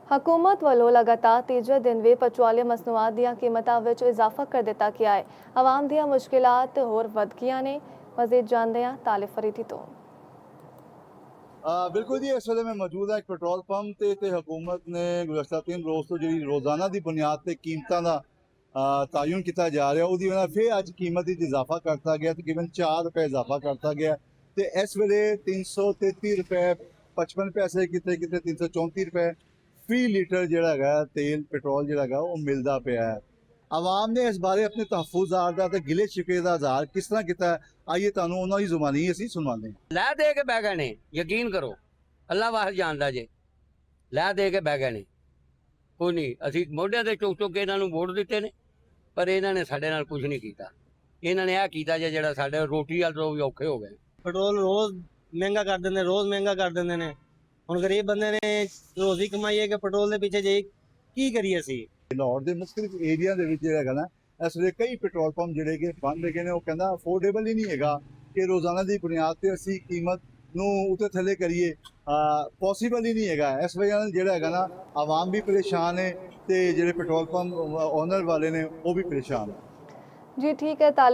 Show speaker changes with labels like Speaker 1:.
Speaker 1: ਹਕੂਮਤ ਵੱਲੋਂ ਲਗਾਤਾਰ ਤੀਜੇ ਦਿਨ ਵੀ ਪੈਟਰੋਲੀਅਮ ਮਸਨੂਆਤ ਦੀਆਂ ਕੀਮਤਾਂ ਵਿੱਚ ਇਜ਼ਾਫਾ ਕਰ ਦਿੱਤਾ ਗਿਆ ਹੈ। ਆਵਾਮ ਦੀਆਂ ਮੁਸ਼ਕਿਲਾਤ ਹੋਰ ਵੱਧ ਗਈਆਂ ਨੇ। ਮਜ਼ੀਦ ਜਾਣਦੇ ਹਾਂ ਤਾਲਿਬ ਫਰੀਦੀ ਤੋਂ।
Speaker 2: बिल्कुल जी, इस वे मैं मौजूद हाँ एक पेट्रोल पंप ते हुकूमत ने गुज़श्ता 3 रोज़ तो जी रोज़ाना की बुनियाद पर कीमतों का तयन किया जा रहा, उसकी वजह फिर अज कीमत इजाफा करता गया, तकरीबन 4 रुपए इजाफा करता गया। तो इस वे 333 रुपए 55 पैसे कितने कितने 334 रुपए फी लीटर जोड़ा तेल पेट्रोल जोड़ा वो मिलता पाया है। आवाम ने इस बारे अपने तहफुजात का गिले शिकवे का इजहार किस तरह किया, आइए तुहानू उन्हां दी जुबानी असीं सुणाने।
Speaker 3: लै दे के बह गए ने, यकीन करो अल्लाह वाहिद जानदा जे, लै दे के बह गए ने। कोई नहीं, असीं मोढिਆਂ ਤੇ ਚੁੱਕ ਚੁੱਕ ਕੇ ਇਹਨਾਂ ਨੂੰ ਵੋਟ ਦਿੱਤੇ ਨੇ, ਪਰ ਇਹਨਾਂ ਨੇ ਸਾਡੇ ਨਾਲ ਕੁਝ ਨਹੀਂ ਕੀਤਾ। ਇਹਨਾਂ ਨੇ ਇਹ ਕੀਤਾ ਜੇ ਜਿਹੜਾ ਸਾਡੇ ਰੋਟੀ ਵਾਲ ਤੋਂ ਵੀ ਔਖੇ ਹੋ ਗਏ।
Speaker 4: ਪੈਟਰੋਲ ਰੋਜ਼ ਮਹਿੰਗਾ ਕਰ ਦਿੰਦੇ, ਰੋਜ਼ ਮਹਿੰਗਾ ਕਰ ਦਿੰਦੇ ਨੇ। ਹੁਣ ਗਰੀਬ ਬੰਦੇ ਨੇ ਰੋਜ਼ ਦੀ ਕਮਾਈ ਹੈ ਕਿ ਪੈਟਰੋਲ ਦੇ ਪਿੱਛੇ ਜੇ ਕੀ ਕਰੀਏ ਅਸੀਂ।
Speaker 2: ਲਾਹੌਰ ਦੇ ਮੁxtਲਿਫ ਏਰੀਆ ਦੇ ਵਿੱਚ ਜਿਹੜਾ ਹੈਗਾ ਨਾ ਇਸ ਵੇਲੇ ਕਈ ਪੈਟਰੋਲ ਪੰਪ ਜਿਹੜੇ ਕਿ ਬੰਦ ਹੈਗੇ ਨੇ। ਉਹ ਕਹਿੰਦਾ ਅਫੋਰਡੇਬਲ ਹੀ ਨਹੀਂ ਹੈਗਾ ਕਿ ਰੋਜ਼ਾਨਾ ਦੀ ਬੁਨਿਆਦ ਤੇ ਅਸੀਂ ਕੀਮਤ ਨੂੰ ਉੱਤੇ ਥੱਲੇ ਕਰੀਏ, ਪੋਸੀਬਲ ਹੀ ਨਹੀਂ ਹੈਗਾ। ਇਸ ਵਜ੍ਹਾ ਨਾਲ ਜਿਹੜਾ ਹੈਗਾ ਨਾ ਆਵਾਮ ਵੀ ਪਰੇਸ਼ਾਨ ਹੈ ਤੇ ਜਿਹੜੇ ਪੈਟਰੋਲ ਪੰਪ ਓਨਰ ਵਾਲੇ ਨੇ ਉਹ ਵੀ ਪਰੇਸ਼ਾਨ ਹੈ।
Speaker 1: जी ठीक है तालिब।